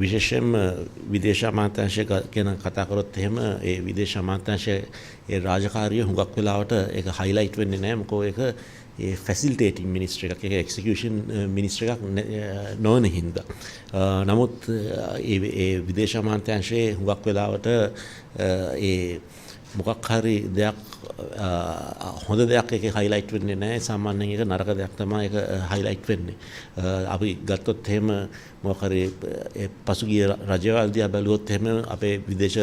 විශේෂයෙන්ම විදේශ අමාත්‍යාංශය ගැන කතා කරොත් එහෙම ඒ විදේශ අමාත්‍යාංශයේ ඒ රාජකාරිය හුඟක් වෙලාවට ඒක හයිලයිට් වෙන්නේ නැහැ. මොකද ඒක ඒ ෆැසිලිටේටිං මිනිස්ට්‍රි එකක්, ඒක එක්සිකියුෂන් මිනිස්ට්‍රි එකක් නොවන හින්දා. නමුත් ඒ විදේශ අමාත්‍යාංශයේ හුඟක් වෙලාවට ඒ මොකක් හරි දෙයක් හොඳ දෙයක් එකේ හයිලයිට් වෙන්නේ නැහැ. සාමාන්‍යයෙන් ඒක නරක දෙයක් තමයි ඒක හයිලයිට් වෙන්නේ. අපි ගත්තොත් එහෙම මොකක් හරි පසුගිය රජවල් දිහා බැලුවොත් එහෙම අපේ විදේශ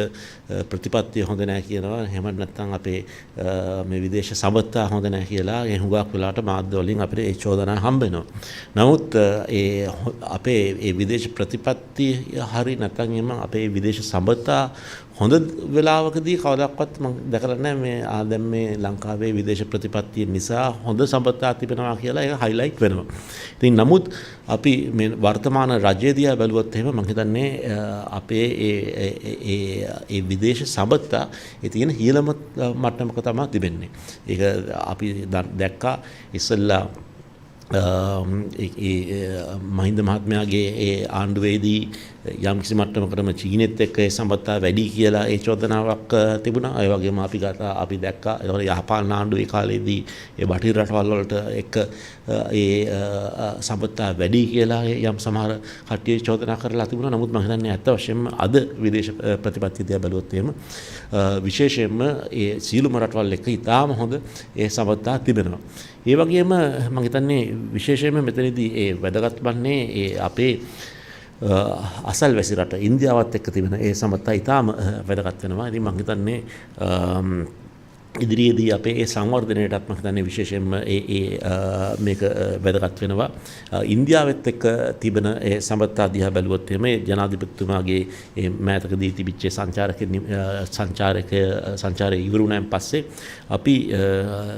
ප්‍රතිපත්තිය හොඳ නැහැ කියනවා. එහෙම නැත්නම් අපේ මේ විදේශ සම්බන්ධතා හොඳ නැහැ කියලා ඒ හුඟක් වෙලාවට මාධ්‍ය වලින් අපිට ඒ චෝදනා හම්බ වෙනවා. නමුත් අපේ ඒ විදේශ ප්‍රතිපත්තිය හරි නැත්නම් එහෙම අපේ විදේශ සම්බන්ධතා හොඳ වෙලාවකදී කවදාවත් මම දැකලා නැහැ මේ දැන් මේ ලංකාවේ විදේශ ප්‍රතිපත්තිය නිසා හොඳ සම්බන්ධතා තිබෙනවා කියලා ඒක හයිලයිට් වෙනවා. ඉතින් නමුත් අපි මේ වර්තමාන රජය දිහා බැලුවොත් එහෙම මම හිතන්නේ අපේ ඒ විදේශ සම්බන්ධතා ඒ තියෙන ඊළම මට්ටමක තමයි තිබෙන්නේ. ඒක අපි දැක්කා ඉස්සෙල්ලා මහින්ද මහත්මයාගේ ඒ ආණ්ඩුවේදී යම් කිසි මට්ටමකටම චීනෙත් එක්ක ඒ සම්බන්ධතා වැඩි කියලා ඒ චෝදනාවක් තිබුණා. ඒ වගේම අපි දැක්කා යහපාලන ආණ්ඩුවේ කාලේදී ඒ බටහිර රටවල් වලට එක්ක ඒ සම්බන්ධතා වැඩි කියලා යම් සමහර කට්ටිය චෝදනා කරලා තිබුණා. නමුත් මම හිතන්නේ ඇත්ත වශයෙන්ම අද විදේශ ප්‍රතිපත්තිය දිහා බැලුවොත් එහෙම විශේෂයෙන්ම ඒ සීලුම රටවල් එක්ක ඉතාම හොඳ ඒ සම්බන්ධතා තිබෙනවා. ඒ වගේම මම හිතන්නේ විශේෂයෙන්ම මෙතනදී ඒ වැදගත් වන්නේ ඒ අපේ අසල්වැසි රට ඉන්දියාවත් එක්ක තිබෙන ඒ සම්බන්ධතා ඉතාම වැදගත් වෙනවා. ඉතින් මම හිතන්නේ ඉදිරියේදී අපේ ඒ සංවර්ධනයටත් මම හිතන්නේ විශේෂයෙන්ම මේක වැදගත් වෙනවා. ඉන්දියාවත් එක්ක තිබෙන ඒ සම්බන්ධතා දිහා බැලුවොත් එහෙම ජනාධිපතිතුමාගේ ඒ මෑතකදී තිබිච්ච සංචාරය ඉවරුණාන් පස්සේ අපි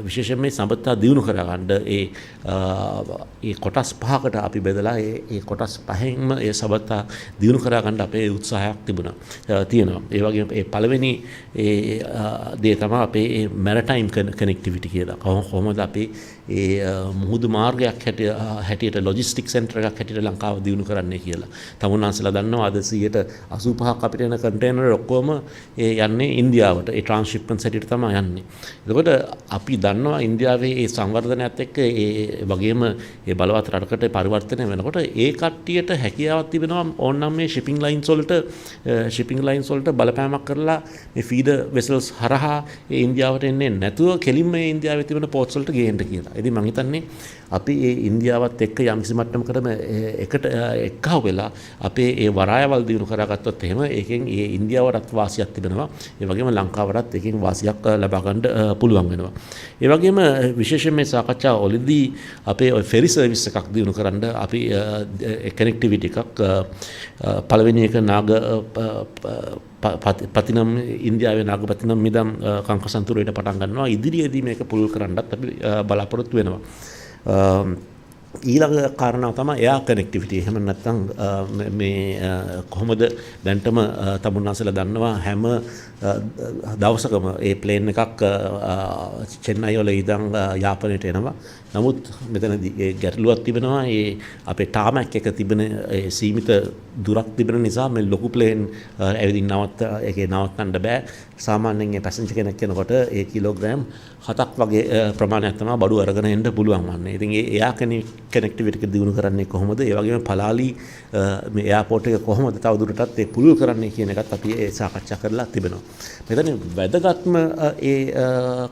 විශේෂයෙන් මේ සම්බන්ධතා දියුණු කරගන්න ඒ කොටස් පහකට අපි බෙදලා ඒ කොටස් පහෙන්ම ඒ සම්බන්ධතා දියුණු කරගන්න අපේ උත්සාහයක් තියෙනවා. ඒ වගේම ඒ පළවෙනි දේ තමයි අපේ මැරටයිම් කනෙක්ටිවිටි කියලා. කොහොමද අපි ඒ මුහුදු මාර්ගයක් හැටියට ලොජිස්ටික් සෙන්ටර් එකක් හැටියට ලංකාව දියුණු කරන්නේ කියලා. තමුන්වන්සලා දන්නවා අද 85% අපිට එන කන්ටේනර් ඔක්කොම ඒ යන්නේ ඉන්දියාවට. ඒ ට්‍රාන්ස්ෂිප්මන්ට්ස් හැටියට තමයි යන්නේ. එතකොට අපි දන්නවා ඉන්දියාවේ ඒ සංවර්ධනයත් එක්ක ඒ වගේම ඒ බලවත් රටකට පරිවර්තනය වෙනකොට ඒ කට්ටියට හැකියාවක් තිබෙනවා ඕනනම් මේ ෂිපින් ලයින්ස් වලට බලපෑමක් කරලා මේ ෆීඩර් වෙසල්ස් හරහා ඒ ඉන්දියාවට එන්නේ නැතුව කෙලින්ම මේ ඉන්දියාවේ තිබෙන පෝට්ස් වලට ගේන්න කියලා. ඉතින් මම හිතන්නේ අපි ඒ ඉන්දියාවත් එක්ක යම්කිසි මට්ටමකටම එකට එක්කව වෙලා අපේ ඒ වරායවල් දිනු කරගත්තොත් එහෙම ඒකෙන් ඒ ඉන්දියාවටත් වාසියක් තිබෙනවා. ඒ වගේම ලංකාවටත් ඒකෙන් වාසියක් ලබා ගන්න පුළුවන් වෙනවා. ඒ වගේම විශේෂයෙන් මේ සාකච්ඡාව වලදී අපේ ඔය ෆෙරි සර්විස් එකක් දිනු කරන්න අපි කනෙක්ටිවිටි එකක් පළවෙනි එක පතිනම් ඉන්දියාවේ නාගපතිනම් මිදම් කංකසන්තුරේට පටන් ගන්නවා. ඉදිරියේදී මේක පුළුල් කරන්නත් අපි බලාපොරොත්තු වෙනවා. ඊළඟ කාරණාව තමයි එයා කනෙක්ටිවිටි. එහෙම නැත්නම් මේ කොහොමද දැන්ටම තමුන්නාසලා දන්නවා හැම දවසකම ඒ ප්ලේන් එකක් චෙන්නයි වල ඉඳන් යාපනයට එනවා. නමුත් මෙතනදී ඒ ගැටලුවක් තිබෙනවා. ඒ අපේ ටාමැක් එක තිබෙන ඒ සීමිත දුරක් තිබෙන නිසා මේ ලොකු ප්ලේන් ඇවිදින් නවත්තන්න බෑ. සාමාන්‍යයෙන් ඒ පැසෙන්ජර් කෙනෙක් කෙනකොට ඒ කිලෝග්‍රෑම් 7ක් වගේ ප්‍රමාණයක් තමයි බඩු අරගෙන එන්න පුළුවන් වන්නේ. ඉතින් ඒ එයා කනෙක්ටිවිටි එක දිනු කරන්නේ කොහොමද? ඒ වගේම පලාලි මේ එයාපෝට් එක කොහොමද තවදුරටත් ඒ පුළුල් කරන්නේ කියන එකත් අපි ඒ සාකච්ඡා කරලා තිබෙනවා. මෙතන වැදගත්ම ඒ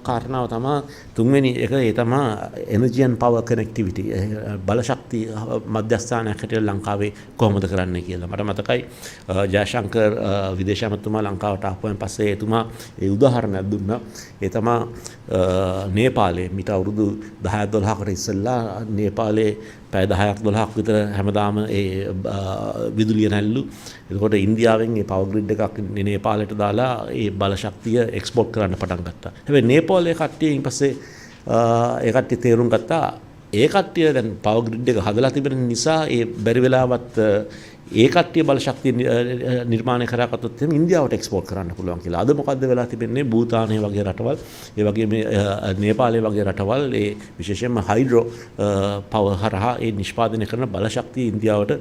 කාරණාව තමයි තුන්වෙනි එක ඒ තමයි එනර්ජි ඇන්ඩ් පවර් කනෙක්ටිවිටි. බල ශක්තිය මධ්‍යස්ථානයක් හැටියට ලංකාවේ කොහොමද කරන්නේ කියලා. මට මතකයි ජයශංකර් විදේශ ඇමතිතුමා ලංකාවට ආපුවෙන් පස්සේ එතුමා ඒ උදාහරණයක් දුන්නා. ඒ තමයි නේපාලයේ මිට අවුරුදු 10-12කට ඉස්සෙල්ලා නේපාලයේ පැය 10-12ක් විතර හැමදාම ඒ විදුලිය නැල්ලු. එතකොට ඉන්දියාවෙන් ඒ පවර් ග්‍රිඩ් එකක් නේපාලයට දාලා ඒ බල ශක්තිය එක්ස්පෝර්ට් කරන්න පටන් ගත්තා. හැබැයි නේපාලයේ කට්ටිය ඊට පස්සේ ඒ කට්ටිය තේරුම් ගත්තා ඒ කට්ටිය දැන් පවර් ග්‍රිඩ් එක හදලා තිබෙන නිසා ඒ බැරි වෙලාවත් ඒ කට්ටිය බල ශක්තිය නිර්මාණය කරගත්තොත් එහෙනම් ඉන්දියාවට එක්ස්පෝර්ට් කරන්න පුළුවන් කියලා. අද මොකද්ද වෙලා තිබෙන්නේ? භූතානය වගේ රටවල්, ඒ වගේම නේපාලය වගේ රටවල් ඒ විශේෂයෙන්ම හයිඩ්‍රෝ පවර් හරහා ඒ නිෂ්පාදනය කරන බල ශක්තිය ඉන්දියාවට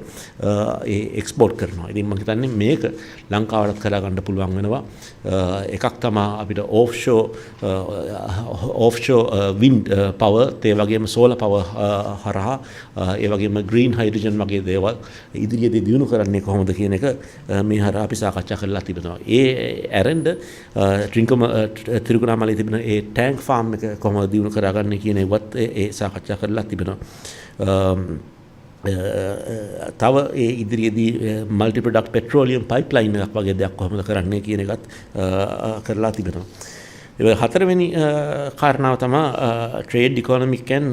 ඒ එක්ස්පෝර්ට් කරනවා. ඉතින් මම හිතන්නේ මේක ලංකාවට කරගන්න පුළුවන් වෙනවා. එකක් තමයි අපිට offshore wind power, ඒ වගේම solar power හරහා ඒ වගේම green hydrogen වගේ දේවල් ඉදිරියේදී දියුණු කරන්නේ කොහොමද කියන එක මේ හරහා අපි සාකච්ඡා කරලා තිබෙනවා. ඒ ඇරෙන්ඩ තිරුකුණාමලයේ තිබෙන ඒ ටැංක් ෆාම් එක කොහොමද දියුණු කරගන්නේ කියන එකවත් ඒ සාකච්ඡා කරලා තිබෙනවා. තව ඒ ඉදිරියේදී මල්ටි ප්‍රොඩක්ට් පෙට්‍රෝලියම් පයිප්ලයින් එකක් වගේ දෙයක් කොහොමද කරන්නේ කියන එකත් කරලා තිබෙනවා. හතරවෙනි කාරණාව තමයි trade economic and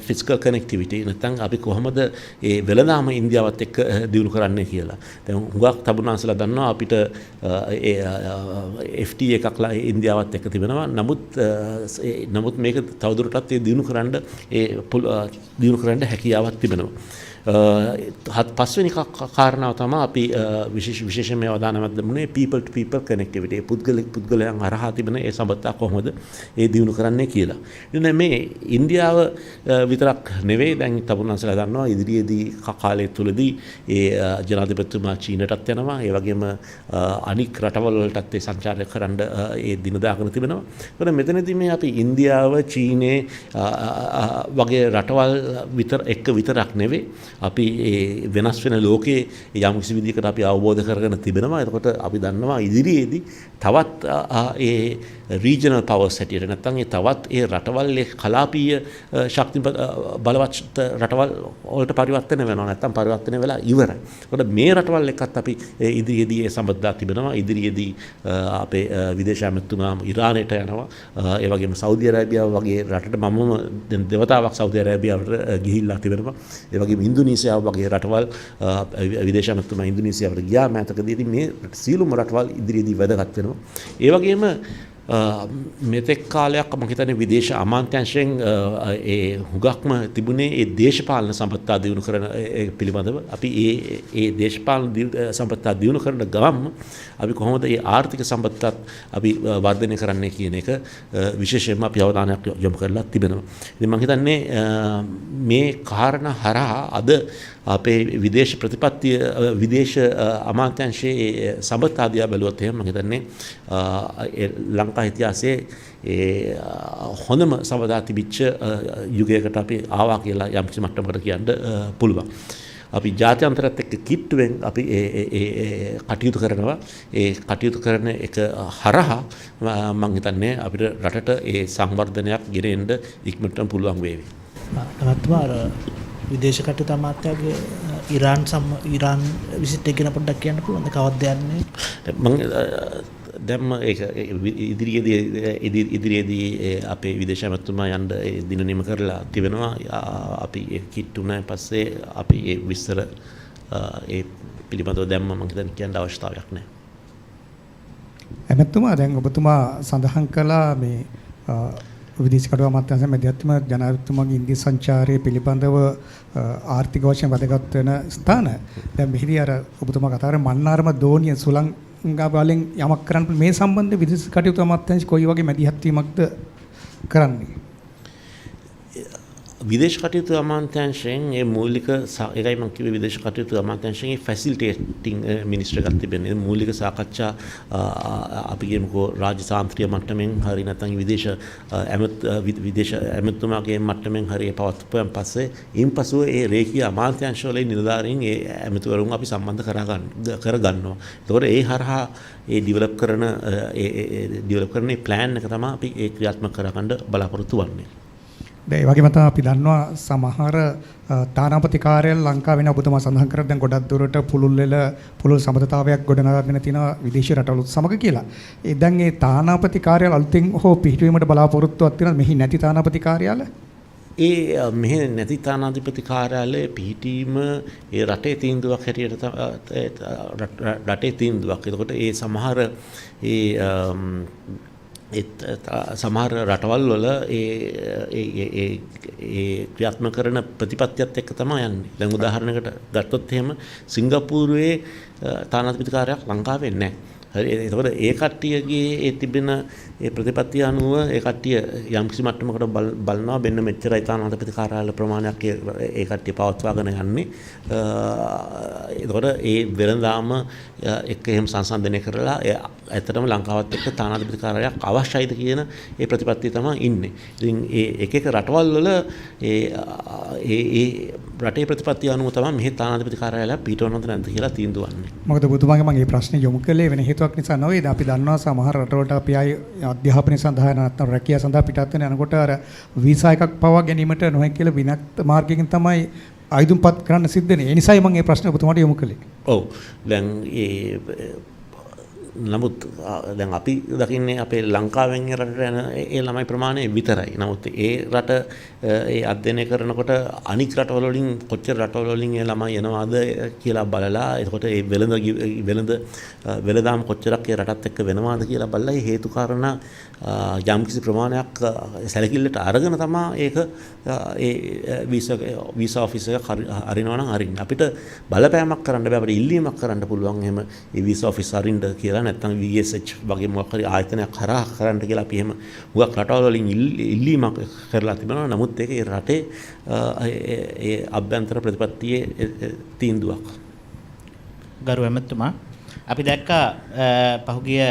fiscal connectivity. නැත්නම් අපි කොහොමද ඒ වෙළඳාම ඉන්දියාවත් එක්ක දියුණු කරන්නේ කියලා. දැන් හුඟක් තබුනාසලා දන්නවා අපිට FTA එකක්ලා ඉන්දියාවත් එක්ක තිබෙනවා. නමුත් මේක තවදුරටත් ඒ දියුණු කරන්න හැකියාවක් තිබෙනවා. පස්වෙනි කාරණාව තමයි අපි විශේෂයෙන්ම අවධානයක් දෙන්නේ people to people connectivity. පුද්ගලයන් හරහා තිබෙන ඒ සම්බන්ධතා කොහොමද ඒ දියුණු කරන්නේ කියලා. ඉතින් මේ ඉන්දියාව විතරක් නෙවෙයි, දැන් තබුනාසලා දන්නවා ඉදිරියේදී කාලය තුලදී ඒ ජනාධිපතිතුමා චීනටත් යනවා. ඒ වගේම අනික් රටවල් වලටත් ඒ සංචාරය කරන්න ඒ දින දාගෙන තිබෙනවා. ඒකට මෙතනදී මේ අපි ඉන්දියාව, චීනේ වගේ රටවල් විතරක් නෙවෙයි, අපි වෙනස් වෙන ලෝකයේ යම් කිසි විදිහකට අපි අවබෝධ කරගෙන තිබෙනවා. එතකොට අපි දන්නවා ඉදිරියේදී තවත් ඒ රීජනල් පවර්ස් හැටියට නැත්නම් ඒ තවත් ඒ රටවල් කලාපීය ශක්ති බලවත් රටවල් වලට පරිවර්තන වෙනවා. නැත්නම් පරිවර්තන වෙලා ඉවරයි. එතකොට මේ රටවල් එක්කත් අපි ඉදිරියේදී ඒ සම්බන්ධතා තිබෙනවා. ඉදිරියේදී අපේ විදේශ ඇමතුමා ඉරානයට යනවා. ඒ වගේම සෞදි අරාබියාව වගේ රටට මමම දෙවතාවක් සෞදි අරාබියාවට ගිහිල්ලා තිබෙනවා. ඒ වගේම ඉන්දුනීසියාව වගේ රටවල් විදේශ ඇමතුමා ඉන්දුනීසියාවට ගියා මෑතකදී. ඉතින් මේ සියලුම රටවල් ඉදිරියේදී වැදගත් වෙනවා. ඒ වගේම මෙතෙක් කාලයක් මම හිතන්නේ විදේශ අමාත්‍යාංශයෙන් ඒ හුඟක්ම තිබුණේ ඒ දේශපාලන සම්පත්තා දියුණු කරන පිළිබඳව. අපි ඒ දේශපාලන සම්පත්තා දියුණු කරන ගමන් අපි කොහොමද ඒ ආර්ථික සම්පත්තත් අපි වර්ධනය කරන්නේ කියන එක විශේෂයෙන්ම අපි අවධානයක් යොමු කරලා තිබෙනවා. ඉතින් මම හිතන්නේ මේ කාරණා හරහා අද අපේ විදේශ ප්‍රතිපත්තිය විදේශ අමාත්‍යාංශයේ සම්පත්තා දිහා බැලුවොත් එහෙම මම හිතන්නේ ලංකා ඉතිහාසයේ හොඳම සම්පදා තිබිච්ච යුගයකට අපි ආවා කියලා යම් කිසි මට්ටමකට කියන්න පුළුවන්. අපි ජාත්‍යන්තරත් එක්ක කිට්ටුවෙන් අපි කටයුතු කරනවා. ඒ කටයුතු කරන එක හරහා මම හිතන්නේ අපිට රටට ඒ සංවර්ධනයක් ගෙනෙන්න ඉක්මනටම පුළුවන් වේවි. විදේශ කටයුතු අමාත්‍යාගේ ඉරාන් විසිට් එක ගැන පොඩ්ඩක් කියන්න පුළුවන්ද? කවද්ද යන්නේ? මම දැම්ම ඒක ඉදිරියේදී අපේ විදේශ ඇමතුමා යන්න දින නිම කරලා තිබෙනවා. අපි කිට්ටුනාන් පස්සේ අපි ඒ විස්තර ඒ පිළිබඳව දැම්ම මම හිතන්නේ කියන්න අවශ්‍යතාවයක් නැහැ. ඇමතුමා දැන් ඔබතුමා සඳහන් කළා මේ විදේශ කටයුතු අමාත්‍යාංශ මැදිහත්වීම ජනාධිපතිතුමාගේ ඉන්දිය සංචාරය පිළිබඳව ආර්ථික වශයෙන් වැදගත් වෙන ස්ථාන. දැන් මෙහිදී අර ඔබතුමා කතා කරන මන්නාරම දෝනිය සුලංගාවලින් යමක් කරන්න මේ සම්බන්ධ විදේශ කටයුතු අමාත්‍යාංශ කොයි වගේ මැදිහත්වීමක්ද කරන්නේ? විදේශ කටයුතු අමාත්‍යාංශයෙන් ඒ මූලික ඒකයි මම කිව්වේ විදේශ කටයුතු අමාත්‍යාංශයෙන් ෆැසිලිටේටිං මිනිස්ටර් එකක් තිබෙනවා. මූලික සාකච්ඡා අපි කියමුකෝ රාජ්‍යතාන්ත්‍රීය මට්ටමින් හරි නැත්නම් විදේශ ඇමතුමාගේ මට්ටමින් හරි පවත්වපුවන් පස්සේ ඉන්පසුව ඒ රේඛීය අමාත්‍යාංශවල නිලධාරීන් ඒ ඇමතුවරුන් අපි සම්බන්ධ කරගන්නවා. ඒතකොට ඒ හරහා ඒ ඩිවෙලොප් කරන ප්ලෑන් එක තමයි අපි ඒ ක්‍රියාත්මක කරගන්න බලාපොරොත්තු වෙන්නේ. ඒ වගේම තමයි අපි දන්නවා සමහර තානාපති කාර්යාල ලංකාවේ ඔබතුමා සඳහන් කරා දැන් ගොඩක් දුරට පුළුල් සම්බන්ධතාවයක් ගොඩනගාගෙන තියෙනවා විදේශීය රටවලුත් සමග කියලා. ඒ දැන් ඒ තානාපති කාර්යාල අලුතෙන් හෝ පිහිටුවීමට බලාපොරොත්තුවක් තියෙනවා. මෙහි නැති තානාපති කාර්යාල මෙහි නැති තානාධිපති කාර්යාලයේ පිහිටීම ඒ රටේ තීන්දුවක් හැටියට රටේ තීන්දුවක්. එතකොට ඒ සමහර සමහර රටවල් වල ඒ ක්‍රියාත්මක කරන ප්‍රතිපත්තියත් එක්ක තමයි යන්නේ. දැන් උදාහරණයකට ගත්තොත් එහෙම සිංගප්පූරුවේ තානාපතිකාරයක් ලංකාවේ නැහැ. හරි එතකොට ඒ කට්ටියගේ ඒ තිබෙන ඒ ප්‍රතිපත්තිය අනුව ඒ කට්ටිය යම්කිසි මට්ටමකට බලනවා මෙන්න මෙච්චරයි තානාපති කාර්යාලය ප්‍රමාණයක් ඒ කට්ටිය පවත්වාගෙන යන්නේ. එතකොට ඒ වෙළඳාම එක්ක එහෙම සංසන්දනය කරලා ඇත්තටම ලංකාවත් එක්ක තානාපති කාර්යාලයක් අවශ්‍යයිද කියන ඒ ප්‍රතිපත්තිය තමයි ඉන්නේ. ඉතින් ඒ එක එක රටවල් වල ඒ රටේ ප්‍රතිපත්තිය අනුව තමයි මෙහි තානාපති කාර්යාලයක් පිටවනවද නැද්ද කියලා තීන්දුව ගන්න. මොකද බුදුමගේ මම මේ ප්‍රශ්නේ යොමු කළේ වෙන හේතුවක් නිසා නෙවෙයි. අපි දන්නවා සමහර රටවලට අපි ආයි අධ්‍යාපනය සඳහා නැත්නම් රැකියාව සඳහා පිටත් වෙන යනකොට අර වීසා එකක් පවා ගැනීමට නොහැකි කියලා විනක්ත මාර්ගයකින් තමයි ආයුධම්පත් කරන්න සිද්ධ වෙන්නේ. ඒ නිසායි මම මේ ප්‍රශ්නේ ඔබතුමාට යොමු කළේ. ඔව්. දැන් නමුත් දැන් අපි දකින්නේ අපේ ලංකාවෙන් රටට යන ඒ ළමයි ප්‍රමාණය විතරයි. නමුත් ඒ රට ඒ අධ්‍යයනය කරනකොට අනික් රටවල වලින් කොච්චර රටවල වලින් ඒ ළමයි එනවාද කියලා බලලා එතකොට ඒ වෙළඳාම් කොච්චරක් ඒ රටත් එක්ක වෙනවාද කියලා බලලා ඒ හේතු කාරණා යම්කිසි ප්‍රමාණයක් සැලකිල්ලට අරගෙන තමයි ඒක ඒ වීසා ඔෆිස් එක අරිනවා නම් අරින්න. අපිට බලපෑමක් කරන්න බෑ. අපිට ඉල්ලීමක් කරන්න පුළුවන් එහෙම ඒ වීසා ඔෆිස් අරින්න කියලා නැත්නම් VSH වගේ මොකක් හරි ආයතනයක් හරහා කරන්න කියලා අපි එහෙම හුඟක් රටවල් වලින් ඉල්ලීමක් කරලා තිබෙනවා. නමුත් ඒක ඒ රටේ ඒ අභ්‍යන්තර ප්‍රතිපත්තියේ තීන්දුවක්. ගරු ඇමතුමා අපි දැක්කා පහුගිය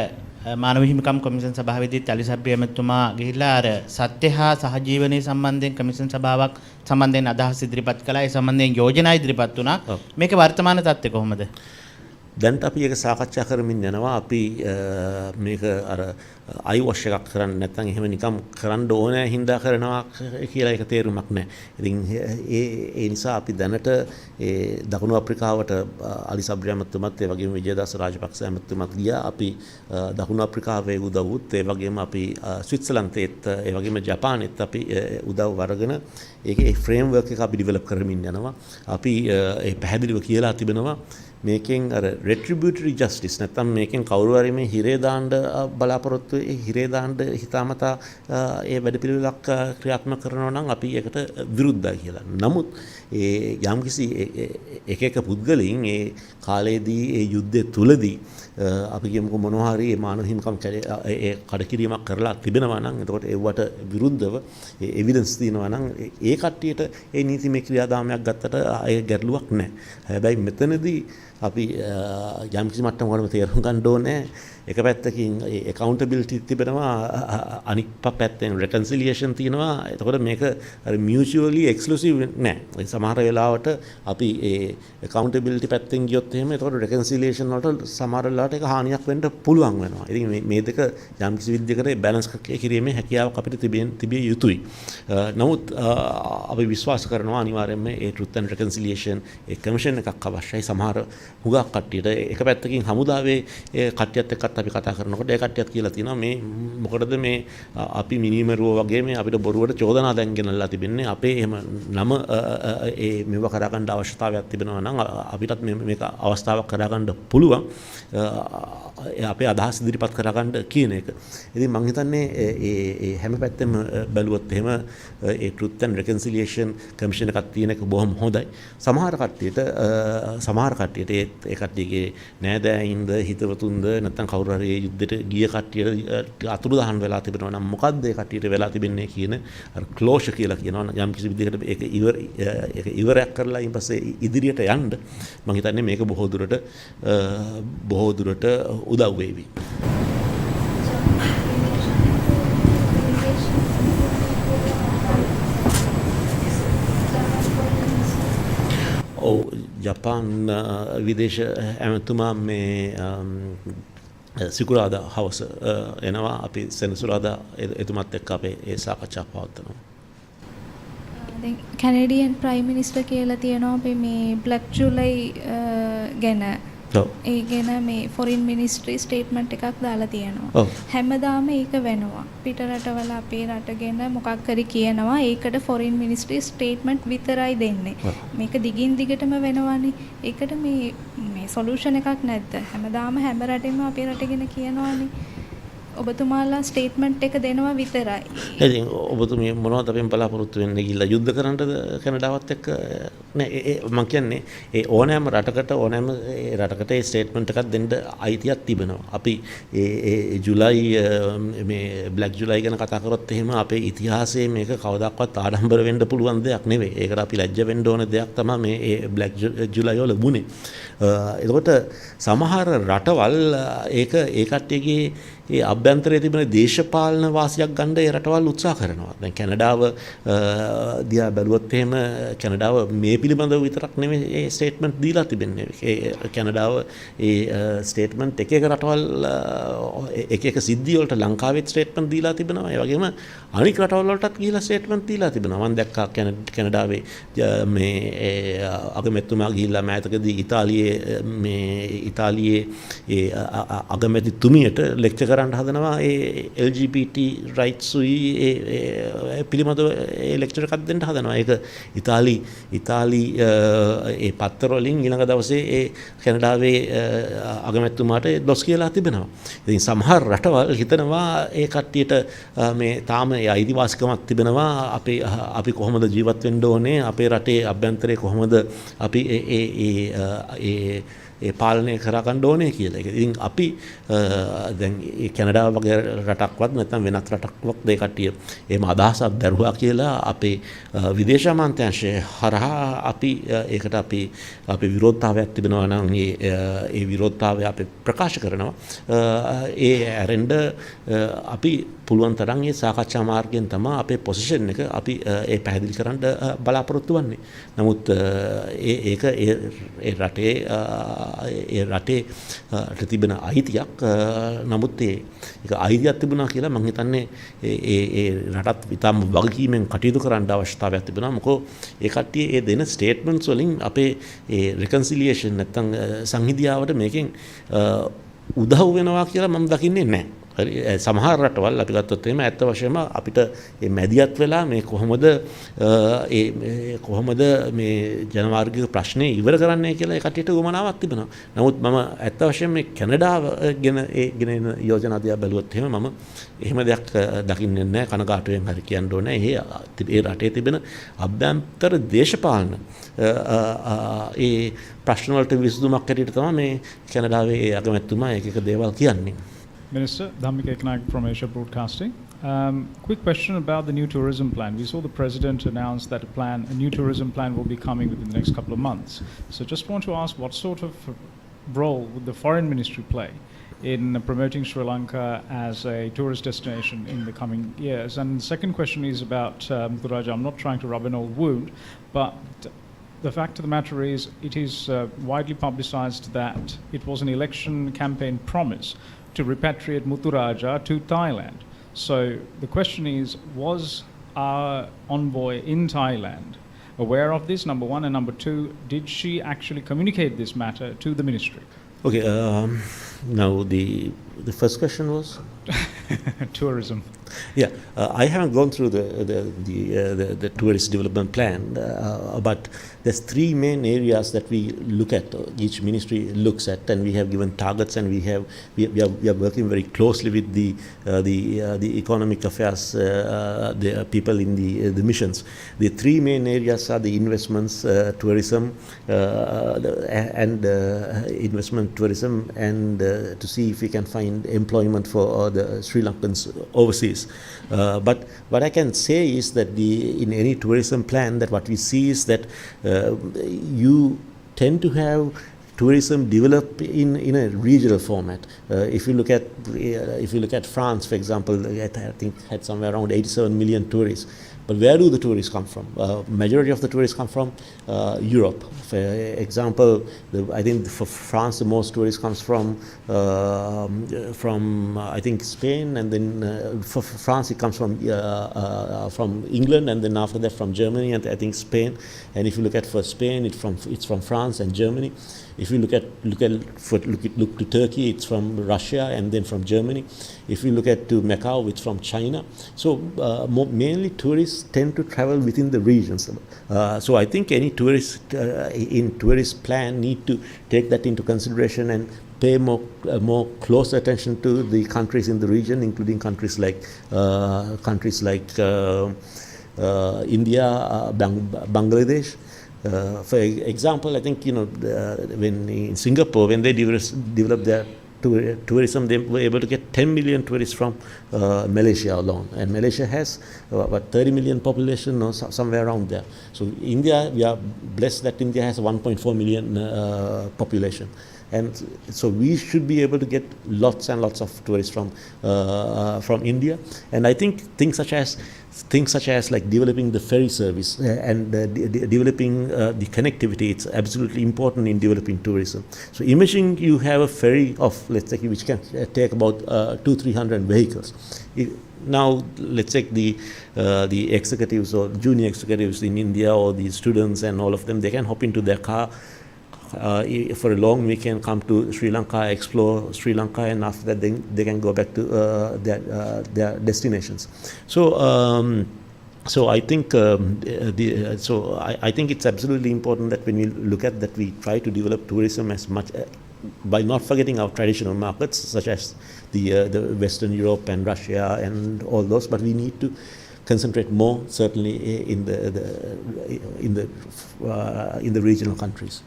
මානව හිමිකම් කොමිෂන් සභාවේදී තලිසබ්බි ඇමතුමා ගිහිල්ලා අර සත්‍ය හා සහජීවනයේ සම්බන්ධයෙන් කොමිෂන් සභාවක් සම්බන්ධයෙන් අදහස් ඉදිරිපත් කළා. ඒ සම්බන්ධයෙන් යෝජනා ඉදිරිපත් වුණා. මේකේ වර්තමාන තත්ත්වය කොහොමද? දැන් අපි ඒක සාකච්ඡා කරමින් යනවා. අපි මේක අර අයිවොෂ් එකක් කරන්න නැත්නම් එහෙම නිකම් කරන්න ඕනෑ හින්දා කරනවා කියලා ඒක තේරුමක් නැහැ. ඉතින් ඒ නිසා අපි දැනට ඒ දකුණු අප්‍රිකාවට අලි සබ්රි ඇමතුමත් ඒ වගේම විජේදාස රාජපක්ෂ ඇමතුමත් ගියා. අපි දකුණු අප්‍රිකාවේ උදව්වත් ඒ වගේම අපි ස්විට්සර්ලන්තෙත් ඒ වගේම ජපානෙත් අපි උදව් අරගෙන ඒකේ ෆ්‍රේම්වර්ක් එක අපි ඩෙවලොප් කරමින් යනවා. අපි ඒ පැහැදිලිව කියලා තිබෙනවා මේකෙන් අර retributory justice නැත්නම් මේකෙන් කවුරු හරි මේ හිරේ දාන්න බලාපොරොත්තු හිරේ දාන්න හිතාමතා ඒ වැඩපිළිවෙලක් ක්‍රියාත්මක කරනවා නම් අපි ඒකට විරුද්ධයි කියලා. නමුත් ඒ යම්කිසි එක එක පුද්ගලයන් ඒ කාලයේදී ඒ යුද්ධය තුලදී අපි කියමුකෝ මොනවා හරි ඒ මානව හිමිකම් ඒ කඩකිරීමක් කරලා තිබෙනවා නම් එතකොට ඒවට විරුද්ධව ඒ එවිඩන්ස් තියෙනවා නම් ඒ කට්ටියට ඒ නීතිමය ක්‍රියාදාමයක් ගත්තට ඒ ගැටලුවක් නැහැ. හැබැයි මෙතනදී අපි යම්කිසි මට්ටමකට තේරුම් ගන්න ඕනේ එක පැත්තකින් accountability තිබෙනවා අනික් පැත්තෙන් reconciliation තියෙනවා. එතකොට මේක mutually exclusive නෑ. සමහර වෙලාවට අපි ඒ accountability පැත්තෙන් ගියොත් එහෙම එතකොට reconciliation වලට සමහර වෙලාවට ඒක හානියක් වෙන්න පුළුවන් වෙනවා. ඉතින් මේ දෙක යම්කිසි විදිහකට balance කිරීමේ හැකියාවක් අපිට තිබිය යුතුයි. නමුත් අපි විශ්වාස කරනවා අනිවාර්යයෙන්ම ඒ truth and reconciliation A commission එකක් අවශ්‍යයි. සමහර හුඟක් කට්ටියට එක පැත්තකින් හමුදාවේ ඒ කට්ටියත් එක්කත් අපි කතා කරනකොට ඒ කට්ටියත් කියලා තියෙනවා මේ මොකටද මේ අපි මිනිමරුව වගේ මේ අපිට බොරුවට චෝදනා දැන් ගෙනල්ලා තිබෙන්නේ අපේ එහෙම නම ඒ මේව කරගන්න අවශ්‍යතාවයක් තිබෙනවා නම් අපිටත් මේක අවස්ථාවක් කරගන්න පුළුවන් අපේ අදහස් ඉදිරිපත් කරගන්න කියන එක. ඉතින් මම හිතන්නේ ඒ හැම පැත්තෙම බැලුවොත් එහෙම ඒ truth and reconciliation commission එකක් තියෙන එක බොහොම හොඳයි. සමහර කට්ටියට ඒ කට්ටියගේ නෑදෑයින්ද හිතවතුන්ද නැත්නම් කවුරු හරි ඒ යුද්ධෙට ගිය කට්ටියට අතුරුදහන් වෙලා තිබෙනවා නම් මොකද්ද ඒ කට්ටියට වෙලා තිබෙන්නේ කියන අර ක්ලෝෂර් කියලා කියනවා. යම් කිසි විදිහකට ඒක ඉවරයක් කරලා ඊට පස්සේ ඉදිරියට යන්න මම හිතන්නේ මේක බොහෝ දුරට උදව් වේවි. ඔව් ජපාන් විදේශ ඇමතුමා මේ සිකුරාදා හවස එනවා. අපි සෙනසුරාදා එතුමත් එක්ක අපේ ඒ සාකච්ඡා පවත්වනවා. දැන් කැනඩියන් ප්‍රයිම් මිනිස්ටර් කියලා තියෙනවා අපි මේ බ්ලැක් ජුලයි ගැන ඒ ගැන මේ ෆොරින් මිනිස්ට්‍රි ස්ටේට්මන්ට් එකක් දාලා තියෙනවා. හැමදාම ඒක වෙනවා. පිට රටවල අපේ රට ගැන මොකක් හරි කියනවා ඒකට ෆොරින් මිනිස්ට්‍රි ස්ටේට්මන්ට් විතරයි දෙන්නේ. මේක දිගින් දිගටම වෙනවනේ. ඒකට මේ සොලියුෂන් එකක් නැද්ද? හැමදාම හැම රටෙම අපේ රට ගැන කියනවානේ. ඔබතුමාලා ස්ටේට්මන්ට් එක දෙනවා විතරයි. ඉතින් ඔබතුමිය මොනවද අපෙන් බලාපොරොත්තු වෙන්නේ ගිහිල්ලා යුද්ධ කරන්නද කැනඩාවත් එක්ක නෑ මම කියන්නේ ඒ ඕනෑම රටකට ඕනෑම රටකට ඒ ස්ටේට්මන්ට් එකක් දෙන්න අයිතියක් තිබෙනවා. අපි ඒ ජුලයි මේ බ්ලැක් ජුලයි ගැන කතා කරොත් එහෙම අපේ ඉතිහාසයේ මේක කවදාවත් ආඩම්බර වෙන්න පුළුවන් දෙයක් නෙවෙයි. ඒකට අපි ලැජ්ජ වෙන්න ඕන දෙයක් තමයි මේ ඒ බ්ලැක් ජුලයි වල වුණේ. එතකොට සමහර රටවල් ඒක ඒ කට්ටියගේ ඒ අභ්‍යන්තරයේ තිබෙන දේශපාලන වාසියක් ගන්න ඒ රටවල් උත්සාහ කරනවා. දැන් කැනඩාව දිහා බැලුවොත් එහෙම කැනඩාව මේ පිළිබඳව විතරක් නෙමෙයි ඒ ස්ටේට්මන්ට් දීලා තිබෙන්නේ. ඒ කැනඩාව ඒ ස්ටේට්මන්ට් එක රටවල් එක සිද්ධි වලට ලංකාවෙත් ස්ටේට්මන්ට් දීලා තිබෙනවා. ඒ වගේම අනික් රටවල් වලටත් ගිහිලා ස්ටේට්මන්ට් දීලා තිබෙනවා. මම දැක්කා කැනඩාවේ මේ අගමැතිතුමා ගිහිල්ලා මෑතකදී ඉතාලියේ ඒ අගමැතිතුමියට ලෙක්චර් කරන්න හදනවා ඒ LGBT rights උයි ඒ පිළිබඳව ඒ ලෙක්චර් එකක් දෙන්න හදනවා. ඒක ඉතාලි ඒ පත්තර වලින් ඊළඟ දවසේ ඒ කැනඩාවේ අගමැතිතුමාට දොස් කියලා තිබෙනවා. ඉතින් සමහර රටවල් හිතනවා ඒ කට්ටියට මේ තාම ඒ අයිතිවාසිකමක් තිබෙනවා අපි කොහොමද ජීවත් වෙන්න ඕනේ, අපේ රටේ අභ්‍යන්තරේ කොහොමද අපි ඒ පාලනය කරගන්න ඕනේ කියලා. ඉතින් අපි දැන් ඒ කැනඩාව වගේ රටක්වත් නැත්නම් වෙනත් රටක්වත් ඒ කට්ටිය එහෙම අදහසක් දරුවා කියලා අපේ විදේශ අමාත්‍යාංශය හරහා අපි ඒකට අපි විරෝධතාවයක් තිබෙනවා නම් ඒ විරෝධතාවය අපි ප්‍රකාශ කරනවා. ඒ ඇරෙන්න අපි පුළුවන් තරම් මේ සාකච්ඡා මාර්ගයෙන් තමයි අපේ පොසිෂන් එක අපි ඒ පැහැදිලි කරන්න බලාපොරොත්තු වෙන්නේ. නමුත් ඒක ඒ රටේ තිබෙන අයිතියක්. නමුත් ඒක අයිතියක් තිබුණා කියලා මම හිතන්නේ ඒ රටත් විතම වගකීමෙන් කටයුතු කරන්න අවශ්‍යතාවයක් තිබෙනවා. මොකෝ ඒ කට්ටිය ඒ දෙන ස්ටේට්මන්ට්ස් වලින් අපේ ඒ රිකන්සිලියේෂන් නැත්තම් සංහිඳියාවට මේකෙන් උදව් වෙනවා කියලා මම දකින්නේ නැහැ. සමහර රටවල් අපි ගත්තොත් එහෙම ඇත්ත වශයෙන්ම අපිට මේ මැදිහත් වෙලා මේ කොහොමද මේ ජනමාර්ගික ප්‍රශ්නේ ඉවර කරන්නේ කියලා ඒ කට්ටියට උවමනාවක් තිබෙනවා. නමුත් මම ඇත්ත වශයෙන්ම මේ කැනඩාව ගෙන එන යෝජනා දිහා බැලුවොත් එහෙම මම එහෙම දෙයක් දකින්නේ නැහැ. කනගාටුවෙන් හරි කියන්න ඕනේ. ඒ රටේ තිබෙන අභ්‍යන්තර දේශපාලන ඒ ප්‍රශ්න වලට විසඳුමක් හැටියට තමයි මේ කැනඩාවේ අගමැතිතුමා එක දේවල් කියන්නේ. Minister, Dhammika Eknaik from Asia Broadcasting. Quick question about the new tourism plan. We saw the President announce that a new tourism plan will be coming within the next couple of months. So just want to ask, what sort of role would the Foreign Ministry play in promoting Sri Lanka as a tourist destination in the coming years? And the second question is about Muthuraja. I'm not trying to rub an old wound, but the fact of the matter is it is widely publicized that it was an election campaign promise to repatriate Muthuraja to Thailand. So the question is, was our envoy in Thailand aware of this, number one, and number two, did she actually communicate this matter to the ministry? Okay, now the first question was? Tourism. Yeah, I haven't gone through the tourist development plan, but there's three main areas that we look at. Each ministry looks at, and we have given targets, and we are working very closely with the economic affairs, the people in the missions. The three main areas are the investments, tourism, and to see if we can find employment for the Sri Lankans overseas. But what I can say is that in any tourism plan, that what we see is that you tend to have tourism develop in a regional format. If you look at France, for example, I think had somewhere around 87 million tourists. But where do the tourists come from? Majority of the tourists come from Europe. For example, I think for France, the most tourists comes from I think Spain, and then for France it comes from England, and then after that from Germany, and I think Spain. And if you look at for Spain, it's from France and Germany. If you look to Turkey, it's from Russia and then from Germany. If you look at to Macau, it's from China. So mainly tourists tend to travel within the regions. So I think any tourist in tourist plan need to take that into consideration and pay more close attention to the countries in the region, including countries like India, Bangladesh. For example, I think when in Singapore, when they developed their tourism, they were able to get 10 million tourists from Malaysia alone, and Malaysia has 30 million population or somewhere around there. So India, we are blessed that India has 1.4 million population, and so we should be able to get lots and lots of tourists from India. And I think things such as like developing the ferry service and developing the connectivity, it's absolutely important in developing tourism. So imagine you have a ferry of, let's say, which can take about 200-300 vehicles. Now let's take the executives or junior executives in India, or the students and all of them, they can hop into their car for a long weekend, come to Sri Lanka, explore Sri Lanka, and after that they can go back to their destinations. So I think I think it's absolutely important that when we look at that, we try to develop tourism as much by not forgetting our traditional markets such as the Western Europe and Russia and all those, but we need to concentrate more certainly in the regional countries.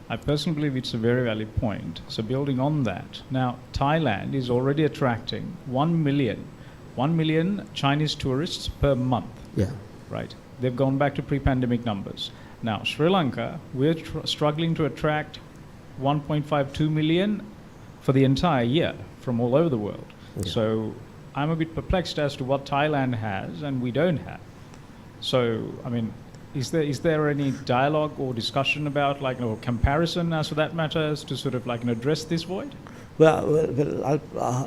I personally believe it's a very valid point. So building on that, now Thailand is already attracting 1 million Chinese tourists per month. Yeah. Right. They've gone back to pre-pandemic numbers. Now Sri Lanka, we're struggling to attract 1.52 million for the entire year from all over the world. Yeah. So I'm a bit perplexed as to what Thailand has and we don't have. So, I mean, is there any dialogue or discussion about or comparison as for that matter as to sort of address this void? Well,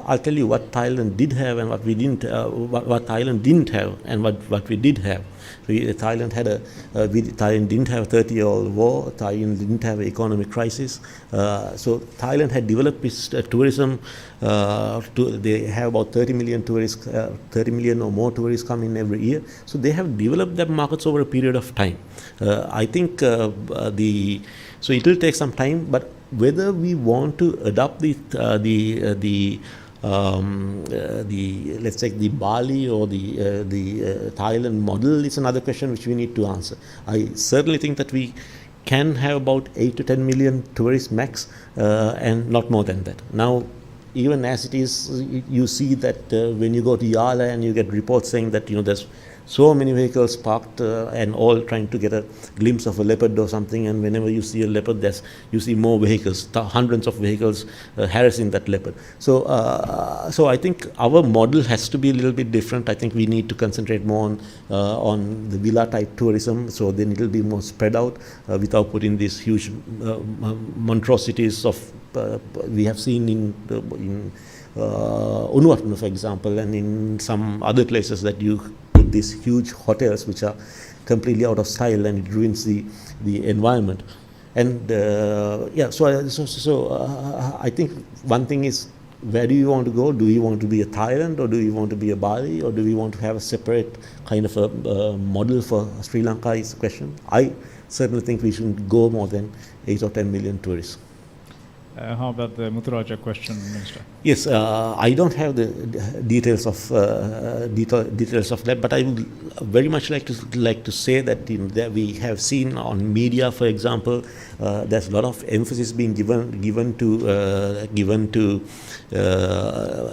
I'll tell you what Thailand did have and what we didn't. What Thailand didn't have and what we did have. Thailand didn't have a 30-year-old war. Thailand didn't have an economic crisis. So Thailand had developed its tourism. They have about 30 million tourists, 30 million or more tourists come in every year. So they have developed their markets over a period of time. I think so it will take some time, but whether we want to adopt the let's say the Bali or the Thailand model is another question which we need to answer. I certainly think that we can have about 8 to 10 million tourists max, and not more than that. Now, even as it is, you see that when you go to Yala and you get reports saying that there's so many vehicles parked and all trying to get a glimpse of a leopard or something, and whenever you see a leopard, you see more vehicles, hundreds of vehicles harassing that leopard. So I think our model has to be a little bit different. I think we need to concentrate more on the villa type tourism, so then it will be more spread out without putting these huge monstrosities of we have seen in Unwatana, for example, and in some other places that you put these huge hotels which are completely out of style, and it ruins the environment. And I think one thing is, where do you want to go? Do you want to be a Thailand, or do you want to be a Bali, or do we want to have a separate kind of a model for Sri Lanka is the question. I certainly think we shouldn't go more than 8 or 10 million tourists. How about the Muthuraja question, Minister? Yes, I don't have the details of that, but I would very much like to say that that we have seen on media, for example, there's a lot of emphasis being given to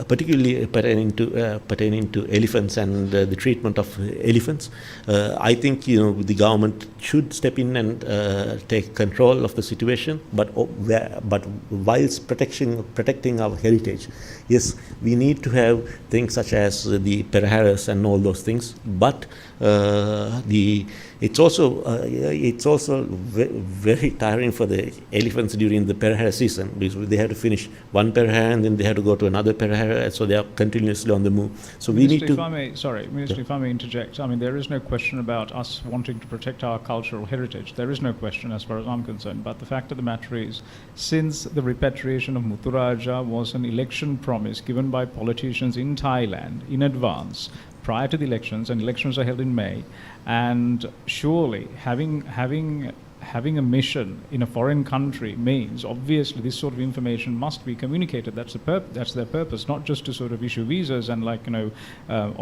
particularly pertaining to elephants and the treatment of elephants. I think the government should step in and take control of the situation, but whilst protecting our heritage. Yes, we need to have things such as the peraharas and all those things, but it's also very tiring for the elephants during the perahara season, because they have to finish one perahara and then they have to go to another perahara, so they are continuously on the move. So we need to. Minister, if I may interject, I mean, there is no question about us wanting to protect our cultural heritage. There is no question as far as I'm concerned. But the fact of the matter is, since the repatriation of Muthuraja was an election promise given by politicians in Thailand in advance, prior to the elections, and elections are held in May, and surely having having a mission in a foreign country means obviously this sort of information must be communicated. That's their purpose, not just to sort of issue visas and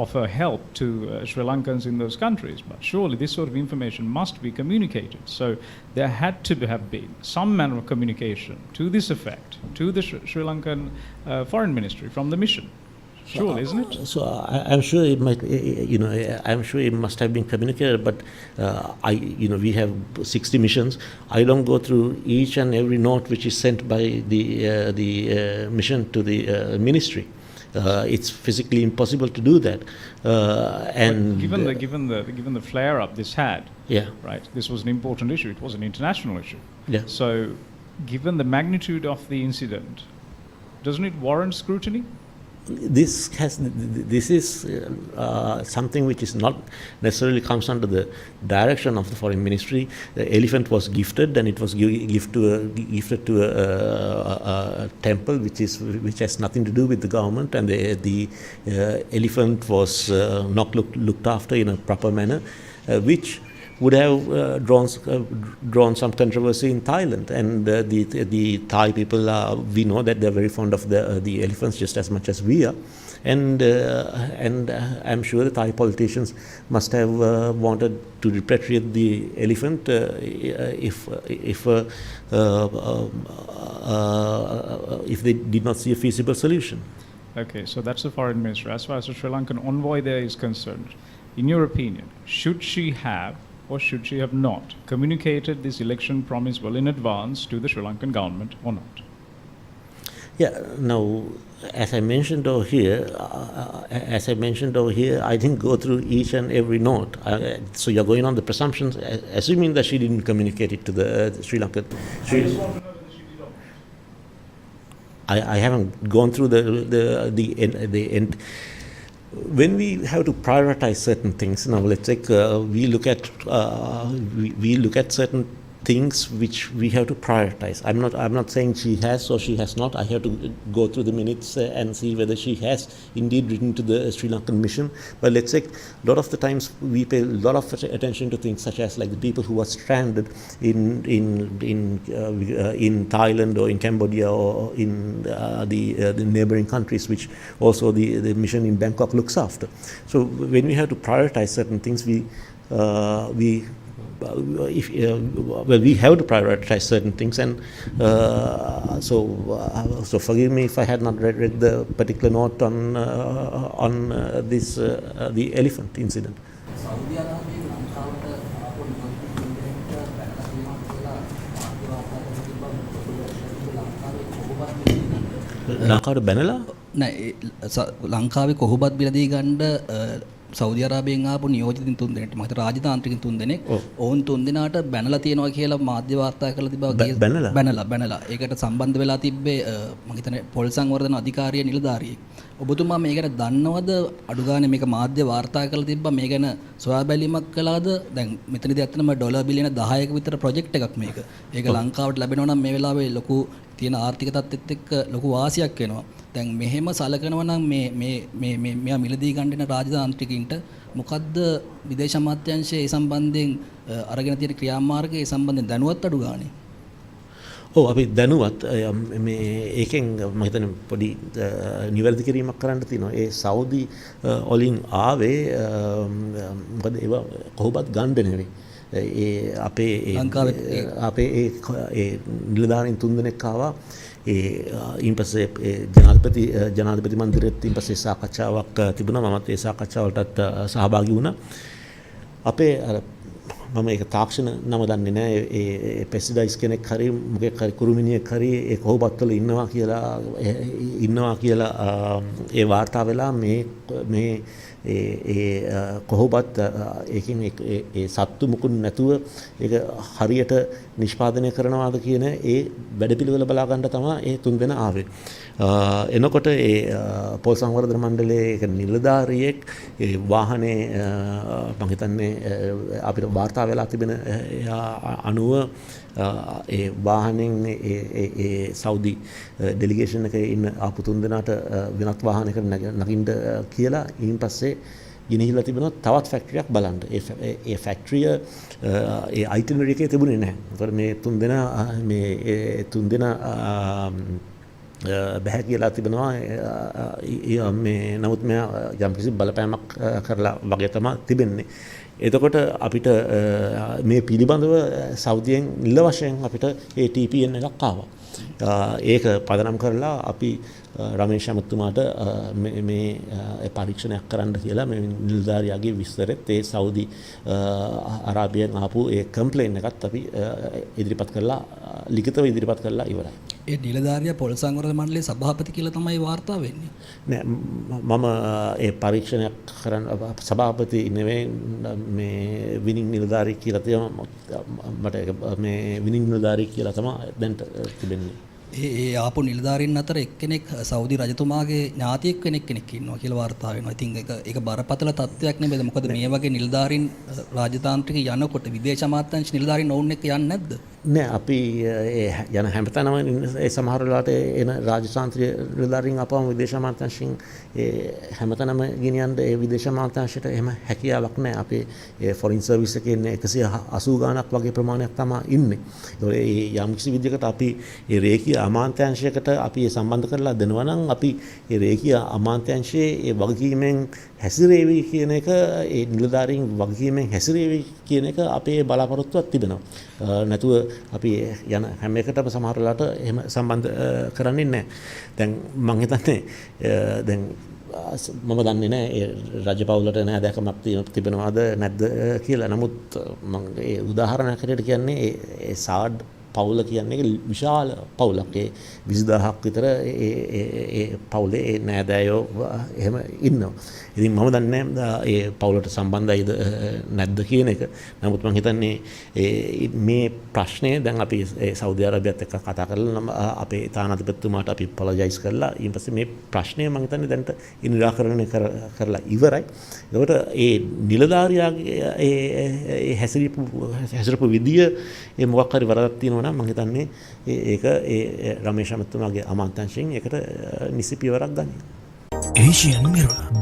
offer help to Sri Lankans in those countries. But surely this sort of information must be communicated. So there had to have been some manner of communication to this effect to the Sri Lankan Foreign Ministry from the mission. Surely, isn't it? So I'm sure it might, I'm sure it must have been communicated, but we have 60 missions. I don't go through each and every note which is sent by the mission to the ministry. It's physically impossible to do that. And given the flare up this had, yeah, right. This was an important issue. It was an international issue. Yeah. So, given the magnitude of the incident, doesn't it warrant scrutiny? This is something which is not necessarily comes under the direction of the foreign ministry. The elephant was gifted, and it was gifted to a temple which has nothing to do with the government, and the elephant was not looked after in a proper manner, which would have drawn some controversy in Thailand, and the Thai people we know that they're very fond of the elephants just as much as we are, and I'm sure the Thai politicians must have wanted to repatriate the elephant if they did not see a feasible solution. Okay, so that's the foreign minister. As far as the Sri Lankan envoy there is concerned, in your opinion, should she have or should she have not communicated this election promise well in advance to the Sri Lankan government or not? Yeah. Now, as I mentioned over here, I didn't go through each and every note. So you're going on the presumptions, assuming that she didn't communicate it to the Sri Lankan. I haven't gone through the end. When we have to prioritize certain things, now let's take we look at certain things which we have to prioritize. I'm not saying she has or she has not. I have to go through the minutes and see whether she has indeed written to the Sri Lankan mission. But let's say a lot of the times we pay a lot of attention to things such as like the people who are stranded in Thailand or in Cambodia or in the neighboring countries, which also the mission in Bangkok looks after. So when we have to prioritize certain things, we have to prioritize certain things, and so forgive me if I had not read the particular note on this the elephant incident. ලංකාවට බැනලා නෑ ලංකාවේ කොහොබත් බිලදී ගන්න Saudi අරාබියෙන් ආපු නියෝජිතින් 3 දෙනෙක් මත රාජතාන්ත්‍රිකින් 3 දෙනෙක් ඔවුන් 3 දෙනාට බැනලා තියෙනවා කියලා මාධ්‍ය වාර්තා කරලා තිබා බැනලා ඒකට සම්බන්ධ වෙලා තිබ්බේ මම හිතන්නේ පොල් සංවර්ධන අධිකාරිය නිලධාරියෙක් ඔබතුමා මේ ගැන දන්නවද අඩු ගානේ මේක මාධ්‍ය වාර්තා කරලා තිබ්බා මේ ගැන සොයා බැලීමක් කළාද දැන් මෙතනදී ඇත්තටම ඩොලර් බිලියන 10ක විතර ප්‍රොජෙක්ට් එකක් මේක ලංකාවට ලැබෙනවා නම් මේ වෙලාවේ ලොකු තියෙන ආර්ථික තත්ත්වෙත් එක්ක ලොකු වාසියක් වෙනවා දැන් මෙහෙම සලකනවා නම් මේ මෙයා මිලදී ගන්න රාජතාන්ත්‍රිකින්ට මොකද්ද විදේශ අමාත්‍යාංශයේ ඒ සම්බන්ධයෙන් අරගෙන තියෙන ක්‍රියාමාර්ගය ඒ සම්බන්ධයෙන් දැනුවත් අඩු ගානේ ඔව් අපි දැනුවත් මේ ඒකෙන් මම හිතන්නේ පොඩි නිවැරදි කිරීමක් කරන්න තියෙනවා ඒ සෞදි වලින් ආවේ මොකද ඒවා කොහොමවත් ගන්න නෙවෙයි ඒ අපේ ඒ නිලධාරීන් 3 දෙනෙක් ආවා ඊන් පස්සේ ජනාධිපති මන්දිරෙත් ඊන් පස්සේ සාකච්ඡාවක් තිබුණා මමත් ඒ සාකච්ඡාවලටත් සහභාගී වුණා අපේ අර මම ඒක තාක්ෂණ නම දන්නේ නැහැ ඒ පෙස්ටිසයිඩ්ස් කෙනෙක් හරි මොකෙක් හරි කුරුමිනියෙක් හරි ඒ කොහොබත් වල ඉන්නවා කියලා ඒ වාර්තා වෙලා මේ කොහොබත් ඒකින් ඒ සත්තු මුකුත් නැතුව ඒක හරියට නිෂ්පාදනය කරනවාද කියන ඒ වැඩපිළිවෙල බලා ගන්න තමයි ඒ 3 දෙනා ආවේ. එනකොට ඒ පොල් සංවර්ධන මණ්ඩලයේ ඒක නිලධාරියෙක් ඒ වාහනේ මම හිතන්නේ අපිට වාර්තා වෙලා තිබෙන අනුව ඒ වාහනෙන් ඒ සෞදි ඩෙලිගේෂන් එකේ ඉන්න ආපු 3 දෙනාට වෙනත් වාහනයකට නගින්න කියලා ඊන් පස්සේ ගෙනහිලා තිබෙනවා තවත් ෆැක්ටරියක් බලන්න. ඒ ෆැක්ටරිය ඒ අයිටිනරි එකේ තිබුණේ නැහැ. ඒතකොට මේ තුන් දෙනා බැහැ කියලා තිබෙනවා. මේ නමුත් මෙයා යම්කිසි බලපෑමක් කරලා වගේ තමයි තිබෙන්නේ. එතකොට අපිට මේ පිළිබඳව සෞදියෙන් නිල වශයෙන් අපිට ඒ TPN එකක් ආවා. ඒක පදනම් කරලා අපි රමේෂ් අමතුමාට මේ පරීක්ෂණයක් කරන්න කියලා මේ නිලධාරියාගේ විස්තරෙත් ඒ සෞදි අරාබියෙන් ආපු ඒ කම්ප්ලේන් එකත් අපි ඉදිරිපත් කරලා ලිඛිතව ඉදිරිපත් කරලා ඉවරයි. ඒ නිලධාරියා පොල් සංවර්ධන මණ්ඩලයේ සභාපති කියලා තමයි වාර්තා වෙන්නේ. නෑ මම ඒ පරීක්ෂණයක් කරන්න සභාපති නෙවෙයි මේ විනිං නිලධාරී කියලා තියෙනවා මට මේ විනිං නිලධාරී කියලා තමයි දැන් තිබෙන්නේ. ඒ ආපු නිලධාරීන් අතර එක්කෙනෙක් සෞදි රජතුමාගේ ඥාතියෙක් කෙනෙක් ඉන්නවා කියලා වාර්තා වෙනවා. ඉතින් ඒක බරපතල තත්ත්වයක් නෙමෙයිද? මොකද මේ වගේ නිලධාරීන් රාජතාන්ත්‍රික යනකොට විදේශ අමාත්‍යාංශ නිලධාරීන් ඕන්න එක්ක යන්නේ නැද්ද? නෑ අපි යන හැමතැනම ඒ සමහර වෙලාවට එන රාජතාන්ත්‍රික නිලධාරීන් අපවම විදේශ අමාත්‍යාංශයෙන් හැමතැනම ගෙනියන්න ඒ විදේශ අමාත්‍යාංශයට එහෙම හැකියාවක් නෑ. අපේ ෆොරින් සර්විස් එකේ ඉන්නේ 180 ගාණක් වගේ ප්‍රමාණයක් තමයි ඉන්නේ. ඒතකොට යම් කිසි විදිහකට අපි ඒ රේඛීය අමාත්‍යාංශයකට අපි සම්බන්ධ කරලා දෙනවා නම් අපි ඒ රේඛීය අමාත්‍යාංශයේ ඒ වගකීමෙන් හැසිරේවි කියන එක ඒ නිලධාරීන් වගකීමෙන් හැසිරේවි කියන එක අපේ බලාපොරොත්තුවක් තිබෙනවා. නැතුව අපි යන හැම එකටම සමහර වෙලාවට එහෙම සම්බන්ධ කරන්නේ නැහැ. දැන් මම හිතන්නේ දැන් මම දන්නේ නැහැ ඒ රජපෞලට නෑදෑකමක් තිබෙනවද නැද්ද කියලා. නමුත් මම ඒ උදාහරණයක් හැටියට කියන්නේ ඒ සාඩ් පවුල කියන්නේ විශාල පවුලක්. ඒ 20000ක් විතර ඒ පවුලේ ඒ නෑදෑයෝ එහෙම ඉන්නවා. ඉතින් මම දන්නේ ඒ පවුලට සම්බන්ධයිද නැද්ද කියන එක. නමුත් මම හිතන්නේ මේ ප්‍රශ්නේ දැන් අපි සෞදි අරාබියත් එක්ක කතා කරලා අපේ තානාධිපතිතුමාට අපි අපොලොජයිස් කරලා ඊට පස්සේ මේ ප්‍රශ්නය මම හිතන්නේ දැන්ට නිරාකරණය කරලා ඉවරයි. ඒකට ඒ නිලධාරියාගේ ඒ හැසිරපු විදිය ඒ මොකක් හරි වරදක් තියෙනවා නම් මම හිතන්නේ ඒක ඒ රමේෂ් අමතුමාගේ අමාත්‍යාංශයෙන් ඒකට නිසි පියවරක් ගන්න. AsianMirror